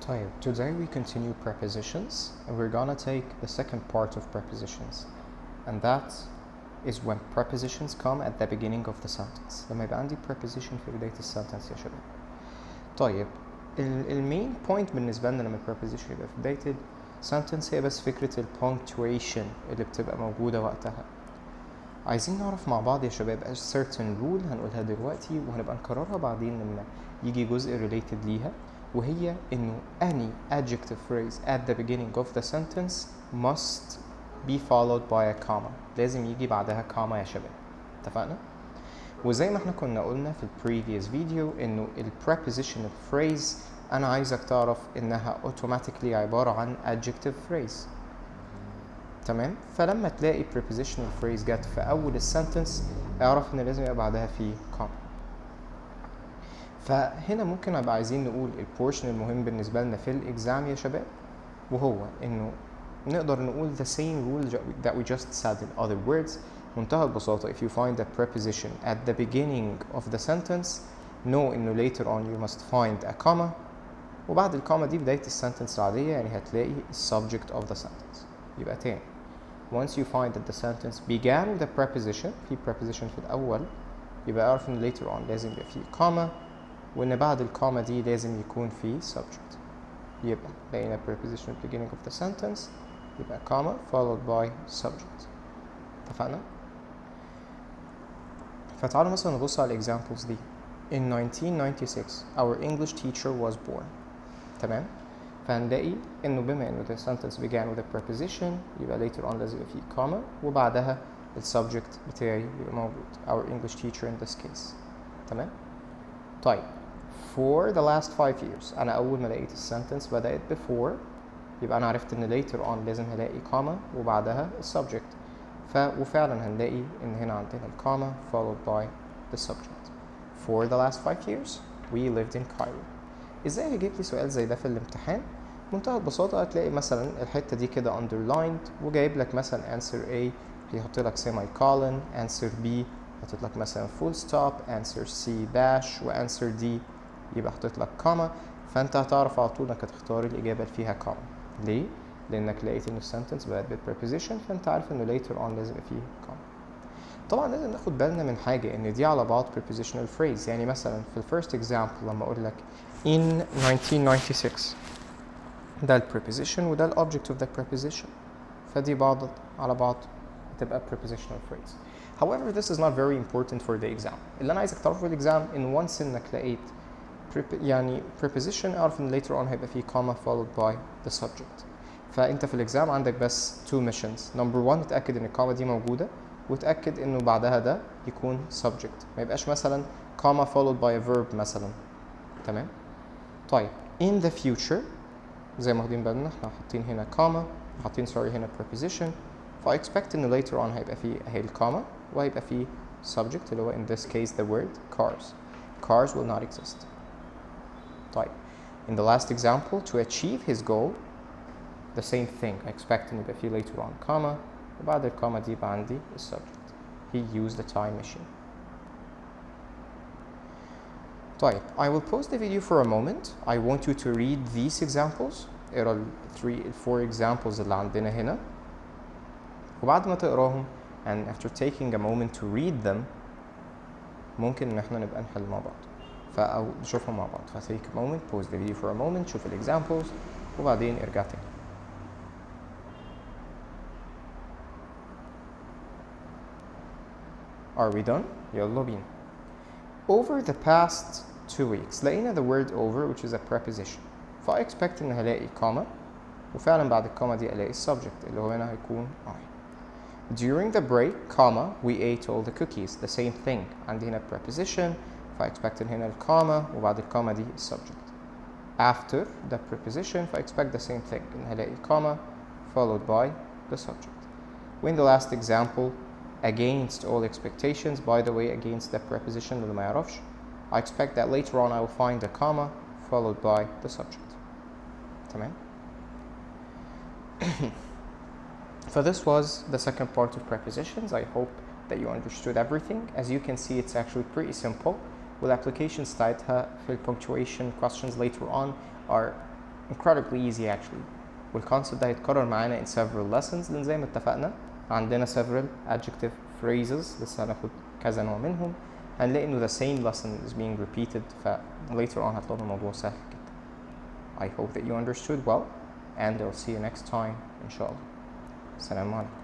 طيب, today we continue prepositions and we're gonna take the second part of prepositions, and that is when prepositions come at the beginning of the sentence. لما يبقى عندي preposition في بداية السنتنس يا شباب. طيب, المين بوينت بالنسبة لنا لما preposition يبقى في بداية السنتنس هي بس فكرة البونكتويشن اللي بتبقى موجودة وقتها. عايزين نعرف مع بعض يا شباب a certain rule هنقولها دلوقتي وهنبقى نكررها بعدين لما يجي جزء related ليها, وهي إنه any adjective phrase at the beginning of the sentence must be followed by a comma. لازم يجي بعدها comma يا شباب. اتفقنا؟ وزي ما احنا كنا قلنا في previous video إنه prepositional phrase أنا عايزك تعرف إنها automatically عبارة عن adjective phrase. تمام؟ فلما تلاقي prepositional phrase جت في أول السنتنس اعرف إن لازم يبقى بعدها في comma. فهنا ممكن نبقى عايزين نقول البورشن المهم بالنسبة لنا في الإكزام يا شباب, وهو إنه نقدر نقول the same rule that we just said. In other words, منتهى البساطة, if you find a preposition at the beginning of the sentence, know إنه later on you must find a comma, وبعد الكوما دي بداية السنتنس العادية, يعني هتلاقي subject of the sentence. يبقى تاني, once you find that the sentence began with a preposition, في preposition في الأول, يبقى اعرف إنه later on لازم يبقى فيه comma, وإن بعد الكوما دي لازم يكون في subject. يبقى لقينا preposition at the beginning of the sentence, يبقى comma followed by subject. اتفقنا؟ فتعالوا مثلا نبص على examples دي. In 1996 our English teacher was born. تمام؟ فهنلاقي إنه بما إنه the sentence began with a preposition, يبقى later on لازم يبقى فيه comma, وبعدها subject بتاعي يبقى موجود. Our English teacher in this case. تمام؟ طيب, for the last 5 years أنا أول ما لقيت السنتنس بدأت before, يبقى أنا عرفت إن later on لازم هلاقي comma وبعدها subject. وفعلا هنلاقي إن هنا عندنا comma followed by the subject. For the last 5 years we lived in Cairo. إزاي هيجيب لي سؤال زي ده في الامتحان؟ منتهى البساطة, هتلاقي مثلا الحتة دي كده underlined وجايب لك مثلا answer A هيحط لك semicolon, answer B حطيت لك مثلا full stop, answer C dash, وanswer D يبقى حطيت لك comma. فانت هتعرف على طول انك هتختار الاجابه اللي فيها comma. ليه؟ لانك لقيت ان السنتنس بدات بالpreposition, فانت عارف انه later on لازم يبقى فيه comma. طبعا لازم ناخد بالنا من حاجه, ان دي على بعض prepositional phrase. يعني مثلا في الفيرست example لما اقول لك in 1996, ده preposition وده object of the preposition, فدي بعض على بعض تبقى prepositional phrase. However, this is not very important for the exam. اللي انا عايزك تعرفه في الاكزام ان once انك لقيت يعني preposition, اعرف ان later on هيبقى فيه comma followed by the subject. فانت في الاكزام عندك بس two missions. number one, اتاكد ان الكوما دي موجوده, وتاكد انه بعدها ده يكون subject, ما يبقاش مثلا comma followed by a verb مثلا. تمام؟ طيب, in the future زي ما واخدين بالنا احنا حاطين هنا comma وحاطين هنا preposition, فا expect انه later on هيبقى فيه اهي الكوما وهيبقى فيه subject اللي هو in this case the word cars. Cars will not exist. طيب, in the last example, to achieve his goal, the same thing. I expect إن يبقى فيه later on comma, وبعد الكوما دي يبقى عندي subject. He used the time machine. طيب, I will pause the video for a moment. I want you to read these examples. اقرا ال 4 examples اللي عندنا هنا. وبعد ما تقراهم and after taking a moment to read them, ممكن إن احنا نبقى نحل مع بعض. أو نشوفهم مع بعض. take a moment, pause the video for a moment, شوف ال examples وبعدين ارجع تاني. Are we done? يلا بينا. Over the past 2 weeks لقينا the word over which is a preposition. فا expect إن هلاقي comma, وفعلا بعد الكوما دي ألاقي subject اللي هو هنا هيكون I. During the break, comma, we ate all the cookies. The same thing. عندي هنا preposition, فا expect إن هنا الكوما وبعد الكوما دي subject. After the preposition, فا expect the same thing. إن هلاقي comma followed by the subject. In the last example, against all expectations, by the way, against the preposition اللي ما يعرفش, I expect that later on I will find a comma followed by the subject. تمام؟ So this was the second part of prepositions. I hope that you understood everything. As you can see, it's actually pretty simple. With applications بتاعتها في punctuation questions later on are incredibly easy actually. والconcept ده هيتكرر معانا in several lessons لأن زي ما اتفقنا عندنا several adjective phrases لسه هناخد كذا نوع منهم. هنلاقي إنه the same lesson is being repeated ف later on هتلاقوا الموضوع سهل جدا. I hope that you understood well and I'll see you next time إن شاء الله. السلام عليكم.